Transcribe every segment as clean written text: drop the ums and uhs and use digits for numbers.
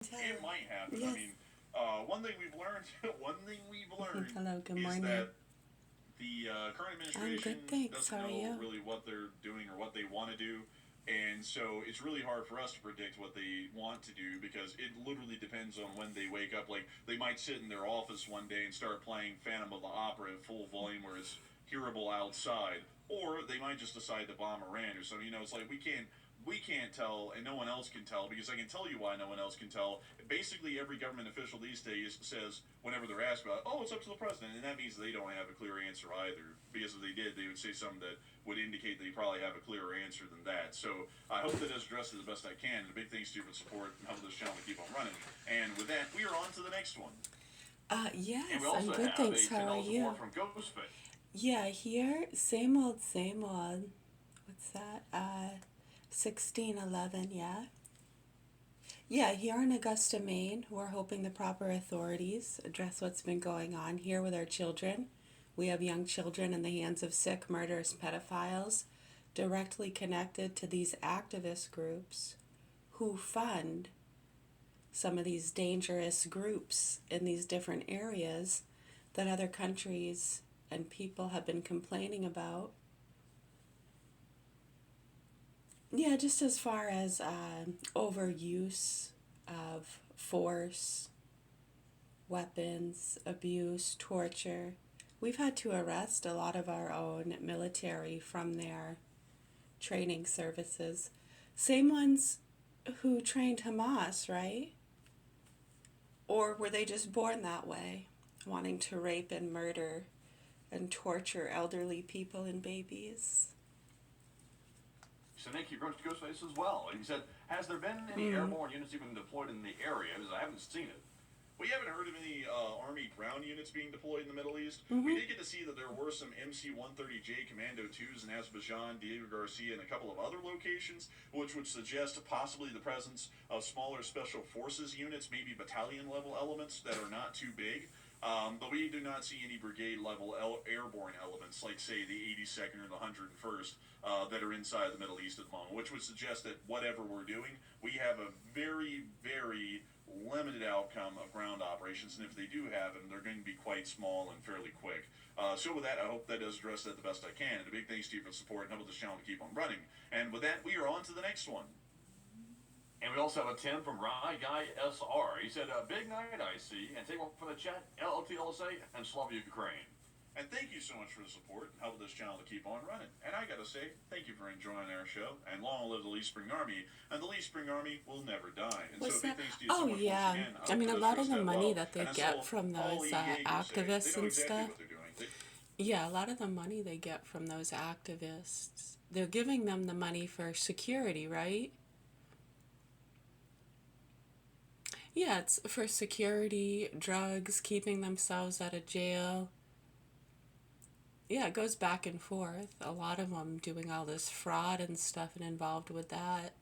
It might happen. I Yes. mean, one thing we've learned, one thing we've learned Hello, good is morning. that the current I'm administration good, thanks. doesn't How are know you? really what they're doing or what they want to do. And so it's really hard for us to predict what they want to do because it literally depends on when they wake up. Like, they might sit in their office one day and start playing Phantom of the Opera at full volume where it's hearable outside. Or they might just decide to bomb Iran or something. It's like we can't tell, and no one else can tell, because I can tell you why no one else can tell. Basically, every government official these days says, whenever they're asked about, oh, it's up to the president, and that means they don't have a clear answer either. Because if they did, they would say something that would indicate they probably have a clearer answer than that. So I hope that is addressed as best I can. And a big thanks to you for the support and helping this channel to keep on running. And with that, we are on to the next one. And we Yes, I'm also good, have thanks. a How are $10 support you? from Ghostface. Yeah, here, same old, same old. What's that? 1611, yeah. Yeah, here in Augusta, Maine, we're hoping the proper authorities address what's been going on here with our children. We have young children in the hands of sick, murderous pedophiles directly connected to these activist groups who fund some of these dangerous groups in these different areas that other countries and people have been complaining about. Yeah, just as far as overuse of force, weapons, abuse, torture. We've had to arrest a lot of our own military from their training services. Same ones who trained Hamas, right? Or were they just born that way, wanting to rape and murder and torture elderly people and babies? So thank you very much to Ghostface as well. He said, has there been any Mm. airborne units even deployed in the area? Because I haven't seen it. We haven't heard of any Army ground units being deployed in the Middle East. We Mm-hmm. did get to see that there were some MC-130J Commando 2s in Azerbaijan, Diego Garcia, and a couple of other locations, which would suggest possibly the presence of smaller special forces units, maybe battalion-level elements that are not too big. But we do not see any brigade-level airborne elements, like, say, the 82nd or the 101st, that are inside the Middle East at the moment, which would suggest that whatever we're doing, we have a very, very limited outcome of ground operations, and if they do have them, they're going to be quite small and fairly quick. So with that, I hope that does address that the best I can. And a big thanks to you for the support and helping this channel to keep on running. And with that, we are on to the next one. And we also have a 10 from Rye Guy SR. He said, big night, I see. And take one from the chat, LLTLSA, and Slava Ukraine. And thank you so much for the support and helping this channel to keep on running. And I gotta say, thank you for enjoying our show. And long live the Lee Spring Army. And the Lee Spring Army will never die. And What's so big that? thanks to you so Oh, much once yeah. again. I I hope mean, it a does lot of address the that money well. that they And that's get all from those Paulie Yeager say. They activists know and exactly stuff. what they're doing. Yeah, a lot of the money they get from those activists, they're giving them the money for security, right? Yeah, it's for security, drugs, keeping themselves out of jail. Yeah, it goes back and forth. A lot of them doing all this fraud and stuff and involved with that.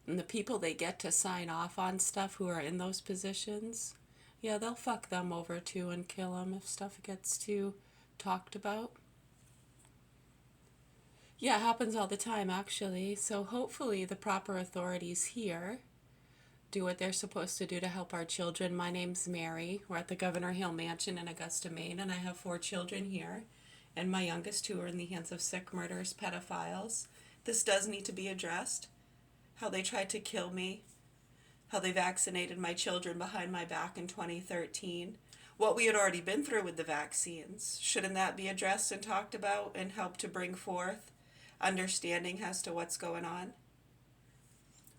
And the people they get to sign off on stuff who are in those positions, yeah, they'll fuck them over too and kill them if stuff gets too talked about. Yeah, it happens all the time actually. So hopefully the proper authorities here do what they're supposed to do to help our children. My name's Mary. We're at the Governor Hill Mansion in Augusta, Maine, and I have 4 children here. And my youngest two are in the hands of sick, murderous pedophiles. This does need to be addressed. How they tried to kill me, how they vaccinated my children behind my back in 2013. What we had already been through with the vaccines. Shouldn't that be addressed and talked about and help to bring forth understanding as to what's going on?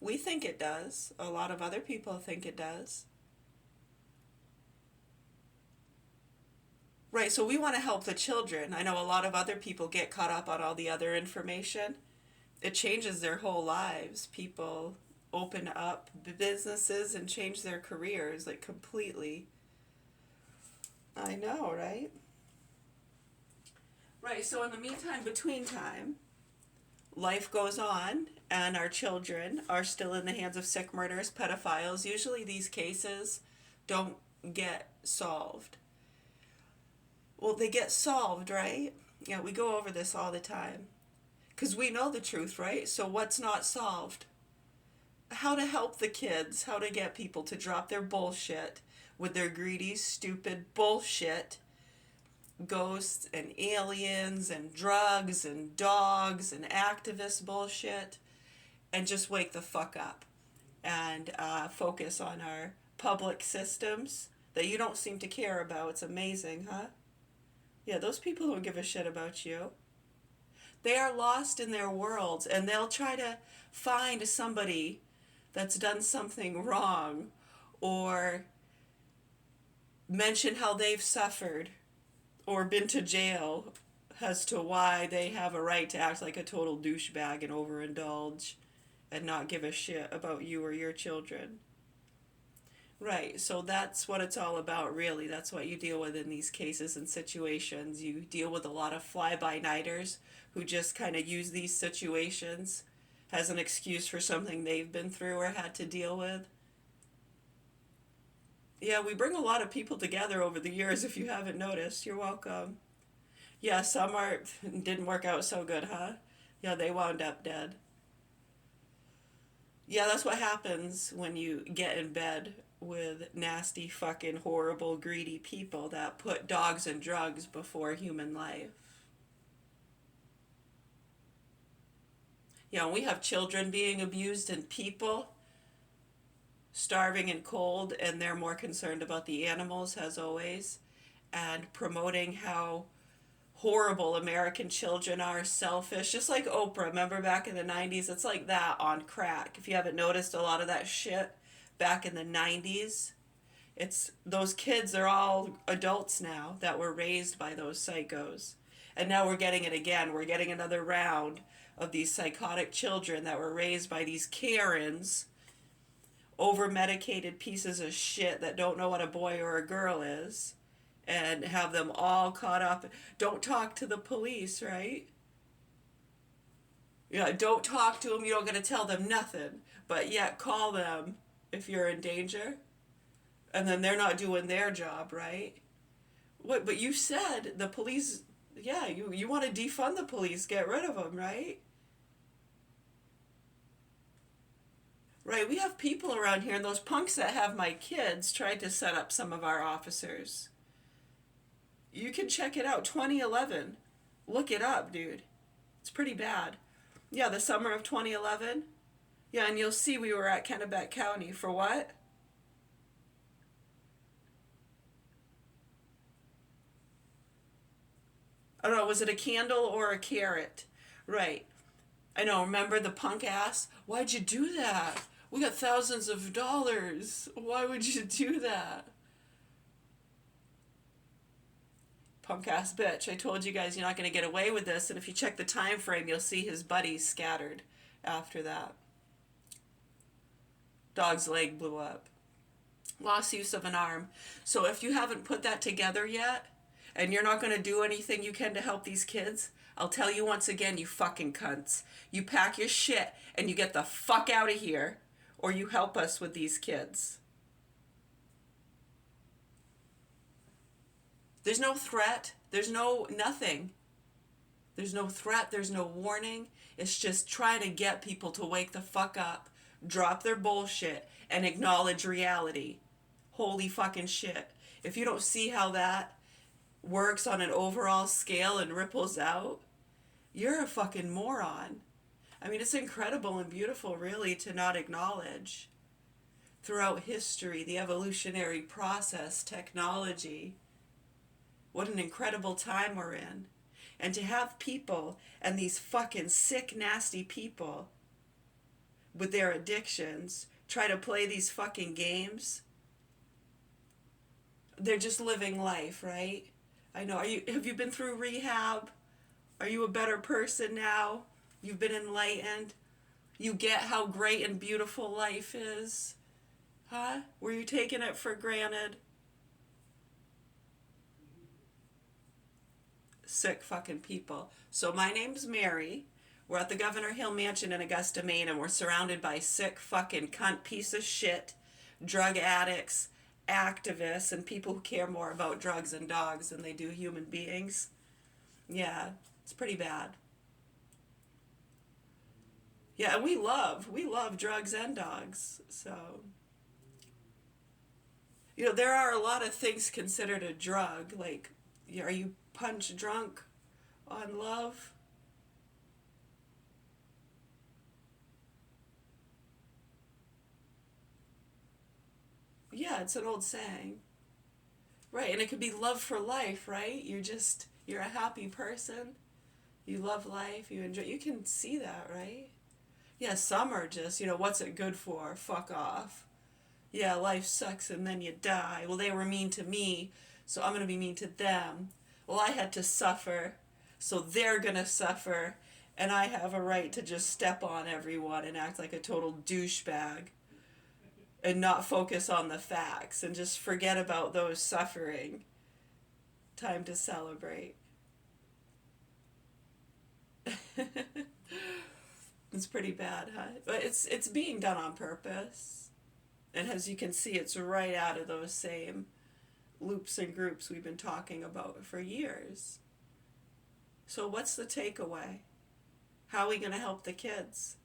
We think it does. A lot of other people think it does. Right, so we want to help the children. I know a lot of other people get caught up on all the other information. It changes their whole lives. People open up businesses and change their careers like completely. I know, right? Right, so in the meantime, between time, life goes on and our children are still in the hands of sick, murderous pedophiles. Usually these cases don't get solved. Well, they get solved, right? Yeah, we go over this all the time. Because we know the truth, right? So what's not solved? how to help the kids, how to get people to drop their bullshit with their greedy, stupid bullshit, ghosts and aliens and drugs and dogs and activist bullshit, and just wake the fuck up and focus on our public systems that you don't seem to care about. It's amazing, huh? Yeah, those people don't give a shit about you. They are lost in their worlds, and they'll try to find somebody that's done something wrong or mention how they've suffered or been to jail as to why they have a right to act like a total douchebag and overindulge and not give a shit about you or your children. Right, so that's what it's all about, really. That's what you deal with in these cases and situations. You deal with a lot of fly-by-nighters who just kind of use these situations as an excuse for something they've been through or had to deal with. Yeah, we bring a lot of people together over the years, if you haven't noticed. You're welcome. Yeah, some are didn't work out so good, huh? Yeah, they wound up dead. Yeah, that's what happens when you get in bed with nasty, fucking, horrible, greedy people that put dogs and drugs before human life. You know, we have children being abused and people starving and cold, and they're more concerned about the animals, as always, and promoting how horrible American children are, selfish, just like Oprah. Remember back in the 90s? It's like that on crack. If you haven't noticed a lot of that shit back in the 90s, it's those kids are all adults now that were raised by those psychos. And now we're getting it again. We're getting another round of these psychotic children that were raised by these Karens, over medicated pieces of shit that don't know what a boy or a girl is, and have them all caught up. Don't talk to the police, right? Yeah, don't talk to them. You don't got to tell them nothing. But yet call them if you're in danger. And then they're not doing their job, right? What? But you said the police, yeah, you want to defund the police, get rid of them, right? Right, we have people around here, and those punks that have my kids tried to set up some of our officers. You can check it out, 2011. Look it up, dude. It's pretty bad. Yeah, the summer of 2011. Yeah, and you'll see we were at Kennebec County for what? I don't know, was it a candle or a carrot? Right. I know, remember the punk ass? Why'd you do that? We got thousands of dollars. Why would you do that? Punk ass bitch. I told you guys you're not going to get away with this, and if you check the time frame, you'll see his buddies scattered after that. Dog's leg blew up. Lost use of an arm. So if you haven't put that together yet, and you're not going to do anything you can to help these kids, I'll tell you once again, you fucking cunts. You pack your shit and you get the fuck out of here, or you help us with these kids. There's no threat. There's no nothing. There's no threat. There's no warning. It's just trying to get people to wake the fuck up, drop their bullshit, and acknowledge reality. Holy fucking shit. If you don't see how that works on an overall scale and ripples out, you're a fucking moron. I mean, it's incredible and beautiful, really, to not acknowledge throughout history, the evolutionary process, technology. What an incredible time we're in. And to have people, and these fucking sick, nasty people with their addictions, try to play these fucking games. They're just living life, right? I know. Have you been through rehab? Are you a better person now? You've been enlightened? You get how great and beautiful life is? Huh? Were you taking it for granted? Sick fucking people. So my name's Mary. We're at the Governor Hill Mansion in Augusta, Maine, and we're surrounded by sick fucking cunt piece of shit, drug addicts, activists, and people who care more about drugs and dogs than they do human beings. Yeah, it's pretty bad. Yeah, and we love drugs and dogs. So, you know, there are a lot of things considered a drug. Like, are you punch drunk on love? Yeah, it's an old saying. Right, and it could be love for life, right? You're a happy person. You love life, you enjoy, you can see that, right? Yeah, some are just, what's it good for? Fuck off. Yeah, life sucks and then you die. Well, they were mean to me, so I'm going to be mean to them. Well, I had to suffer, so they're going to suffer, and I have a right to just step on everyone and act like a total douchebag and not focus on the facts and just forget about those suffering. Time to celebrate. It's pretty bad, huh? But it's being done on purpose. And as you can see, it's right out of those same loops and groups we've been talking about for years. So what's the takeaway? How are we going to help the kids?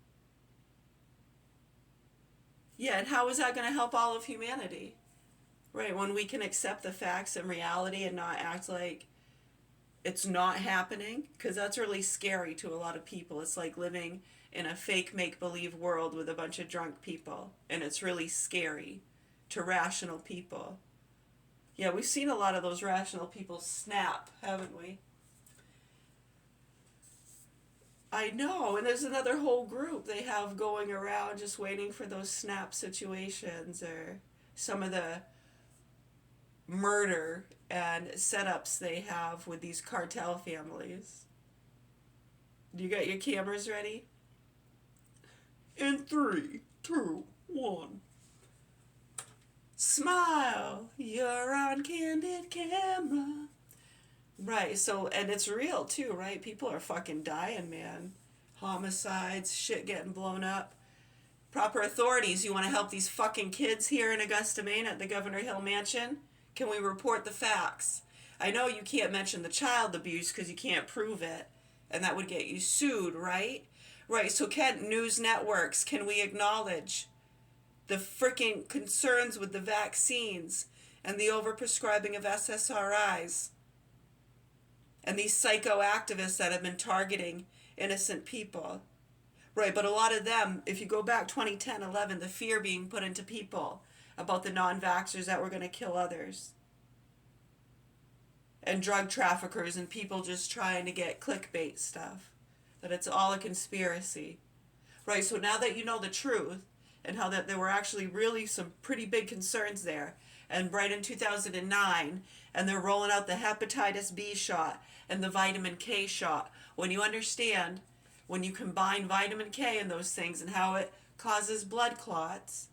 Yeah, and how is that going to help all of humanity? Right, when we can accept the facts and reality and not act like it's not happening, because that's really scary to a lot of people. It's like living in a fake make-believe world with a bunch of drunk people, and it's really scary to rational people. Yeah, we've seen a lot of those rational people snap, haven't we? I know, and there's another whole group they have going around just waiting for those snap situations, or some of the murder and setups they have with these cartel families. You got your cameras ready? In 3, 2, 1. Smile, you're on candid camera. Right, so, and it's real too, right? People are fucking dying, man. Homicides, shit getting blown up. Proper authorities, you want to help these fucking kids here in Augusta, Maine at the Governor Hill Mansion? Can we report the facts? I know you can't mention the child abuse because you can't prove it, and that would get you sued, right? Right, so can news networks, can we acknowledge the freaking concerns with the vaccines and the overprescribing of SSRIs and these psycho activists that have been targeting innocent people? Right, but a lot of them, if you go back 2010, 11, the fear being put into people about the non-vaxxers that were going to kill others. And drug traffickers and people just trying to get clickbait stuff. That it's all a conspiracy. Right, so now that you know the truth, and how that there were actually really some pretty big concerns there, and right in 2009, and they're rolling out the hepatitis B shot and the vitamin K shot. When you understand, when you combine vitamin K and those things and how it causes blood clots,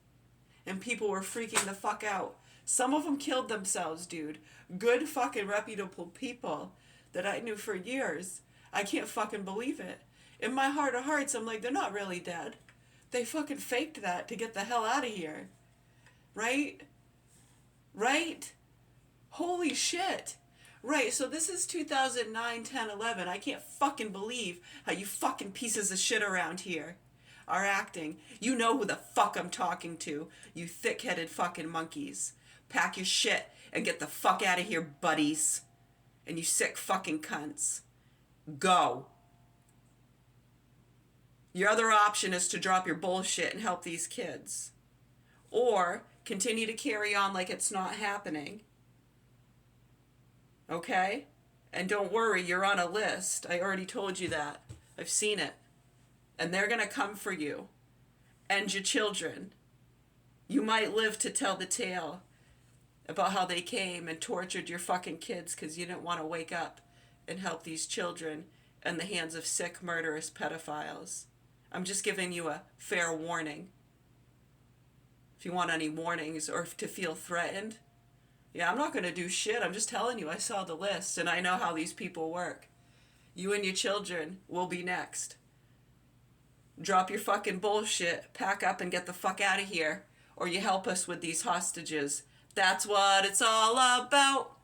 and people were freaking the fuck out. Some of them killed themselves, dude. Good fucking reputable people that I knew for years. I can't fucking believe it. In my heart of hearts, I'm like, they're not really dead. They fucking faked that to get the hell out of here. Right? Right? Holy shit. Right, so this is 2009, 10, 11. I can't fucking believe how you fucking pieces of shit around here are acting. You know who the fuck I'm talking to, you thick-headed fucking monkeys. Pack your shit and get the fuck out of here, buddies. And you sick fucking cunts. Go. Your other option is to drop your bullshit and help these kids. Or continue to carry on like it's not happening. Okay? And don't worry, you're on a list. I already told you that. I've seen it. And they're going to come for you. And your children. You might live to tell the tale about how they came and tortured your fucking kids because you didn't want to wake up and help these children in the hands of sick, murderous pedophiles. I'm just giving you a fair warning. If you want any warnings or to feel threatened. Yeah, I'm not going to do shit. I'm just telling you, I saw the list and I know how these people work. You and your children will be next. Drop your fucking bullshit, pack up and get the fuck out of here, or you help us with these hostages. That's what it's all about.